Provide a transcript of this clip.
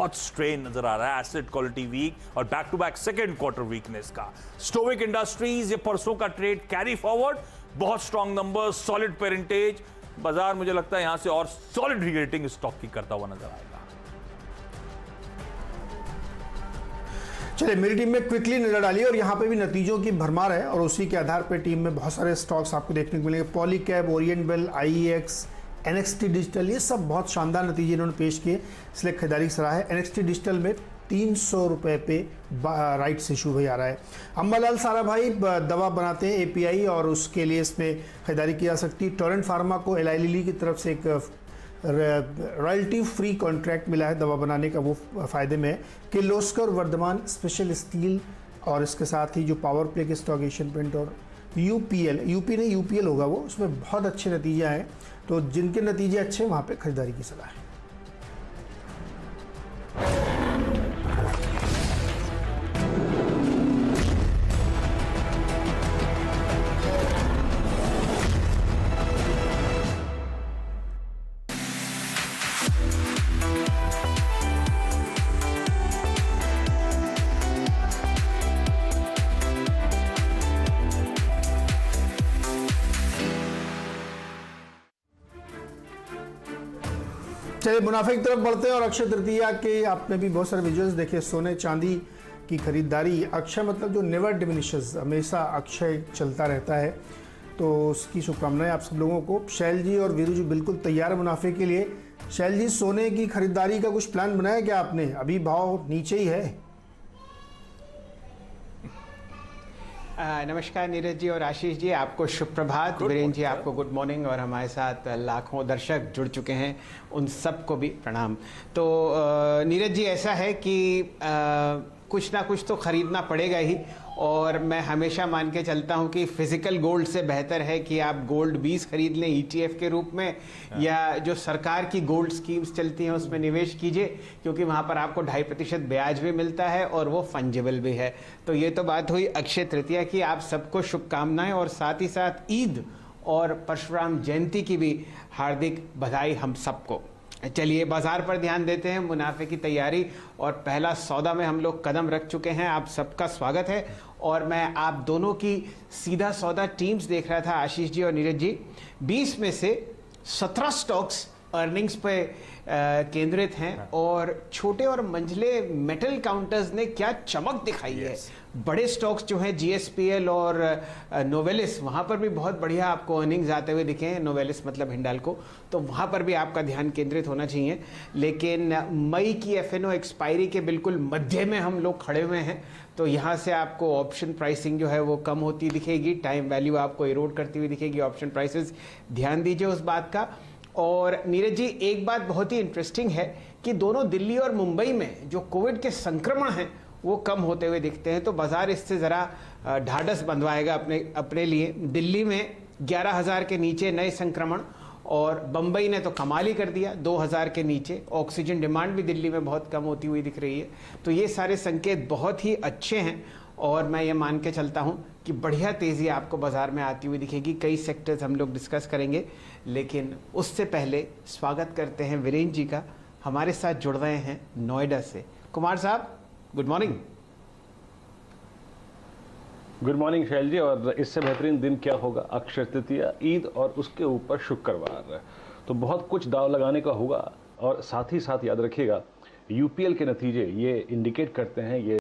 बहुत स्ट्रेन नजर आ रहा है, एसेट क्वालिटी वीक और back to back second quarter weakness का। स्टोविक इंडस्ट्रीज, ये परसों का ट्रेड कैरी फॉरवर्ड, बहुत स्ट्रॉन्ग नंबर, सॉलिड पेरेंटेज। बाजार मुझे लगता है यहां से और सॉलिड रीरेटिंग स्टॉक की करता हुआ नजर आएगा। चलिए, मेरी टीम में क्विकली नजर डालिए और यहाँ पे भी नतीजों की भरमार है और उसी के आधार पर टीम में बहुत सारे स्टॉक्स आपको देखने को मिलेंगे। Polycab, oriental, IEX, NXT digital, ये सब बहुत शानदार नतीजे इन्होंने पेश किए, इसलिए खरीदारी की सलाह है। एनएक्सटी डिजिटल में 300 रुपये पे राइट्स इशू भी आ रहा है। अम्बालाल सारा भाई दवा बनाते हैं एपीआई और उसके लिए इसमें खरीदारी की जा सकती है। टोरेंट फार्मा को एलाई लिली की तरफ से एक रॉयल्टी फ्री कॉन्ट्रैक्ट मिला है दवा बनाने का, वो फ़ायदे में है। किर्लोस्कर वर्धमान स्पेशल स्टील और इसके साथ ही जो पावर प्ले के स्टॉक एशियन पेंट और यूपीएल होगा वो, उसमें बहुत अच्छे नतीजे आए। तो जिनके नतीजे अच्छे हैं वहाँ पे खरीदारी की सलाह है। चलिए, मुनाफे की तरफ बढ़ते हैं और अक्षय तृतीया के आपने भी बहुत सारे विजुअल्स देखे। सोने चांदी की खरीदारी, अक्षय मतलब जो नेवर डिमिनिशेस, हमेशा अक्षय चलता रहता है, तो उसकी शुभकामनाएं आप सब लोगों को। शैल जी और वीरू जी बिल्कुल तैयार है मुनाफे के लिए। शैल जी, सोने की खरीदारी का कुछ प्लान बनाया क्या आपने? अभी भाव नीचे ही है। नमस्कार नीरज जी और आशीष जी, आपको शुभ प्रभात। वीरेंद्र जी आपको गुड मॉर्निंग और हमारे साथ लाखों दर्शक जुड़ चुके हैं, उन सबको भी प्रणाम। तो नीरज जी, ऐसा है कि कुछ ना कुछ तो खरीदना पड़ेगा ही, और मैं हमेशा मान के चलता हूं कि फिजिकल गोल्ड से बेहतर है कि आप गोल्ड 20 खरीद लें ईटीएफ के रूप में, या जो सरकार की गोल्ड स्कीम्स चलती हैं उसमें निवेश कीजिए, क्योंकि वहां पर आपको 2.5% ब्याज भी मिलता है और वो फंजिबल भी है। तो ये तो बात हुई अक्षय तृतीया की, आप सबको शुभकामनाएं और साथ ही साथ ईद और परशुराम जयंती की भी हार्दिक बधाई हम सबको। चलिए, बाजार पर ध्यान देते हैं, मुनाफे की तैयारी और पहला सौदा में हम लोग कदम रख चुके हैं। आप सबका स्वागत है और मैं आप दोनों की सीधा सौदा टीम्स देख रहा था, आशीष जी और नीरज जी। 20 में से 17 स्टॉक्स अर्निंग्स पे केंद्रित हैं और छोटे और मंझले मेटल काउंटर्स ने क्या चमक दिखाई है। बड़े स्टॉक्स जो हैं जीएसपीएल और नोवेलिस, वहां पर भी बहुत बढ़िया आपको अर्निंग्स आते हुए दिखे हैं। नोवेलिस मतलब हिंडाल्को, तो वहां पर भी आपका ध्यान केंद्रित होना चाहिए। लेकिन मई की एफएनओ एक्सपायरी के बिल्कुल मध्य में हम लोग खड़े हुए हैं, तो यहाँ से आपको ऑप्शन प्राइसिंग जो है वो कम होती दिखेगी, टाइम वैल्यू आपको इरोड करती हुई दिखेगी ऑप्शन प्राइसेस, ध्यान दीजिए उस बात का। और नीरज जी, एक बात बहुत ही इंटरेस्टिंग है कि दोनों दिल्ली और मुंबई में जो कोविड के संक्रमण हैं वो कम होते हुए दिखते हैं, तो बाजार इससे ज़रा ढाढ़स बंधवाएगा अपने लिए। दिल्ली में 11,000 के नीचे नए संक्रमण और बम्बई ने तो कमाल ही कर दिया, 2,000 के नीचे। ऑक्सीजन डिमांड भी दिल्ली में बहुत कम होती हुई दिख रही है, तो ये सारे संकेत बहुत ही अच्छे हैं और मैं ये मान के चलता हूँ कि बढ़िया तेज़ी आपको बाजार में आती हुई दिखेगी। कई सेक्टर्स हम लोग डिस्कस करेंगे, लेकिन उससे पहले स्वागत करते हैं वीरेंद्र जी का, हमारे साथ जुड़ रहे हैं नोएडा से। कुमार साहब, गुड मॉर्निंग। गुड मॉर्निंग शैल जी, और इससे बेहतरीन दिन क्या होगा? अक्षय तृतीया, ईद और उसके ऊपर शुक्रवार, तो बहुत कुछ दाव लगाने का होगा। और साथ ही साथ याद रखिएगा, यूपीएल के नतीजे ये इंडिकेट करते हैं, ये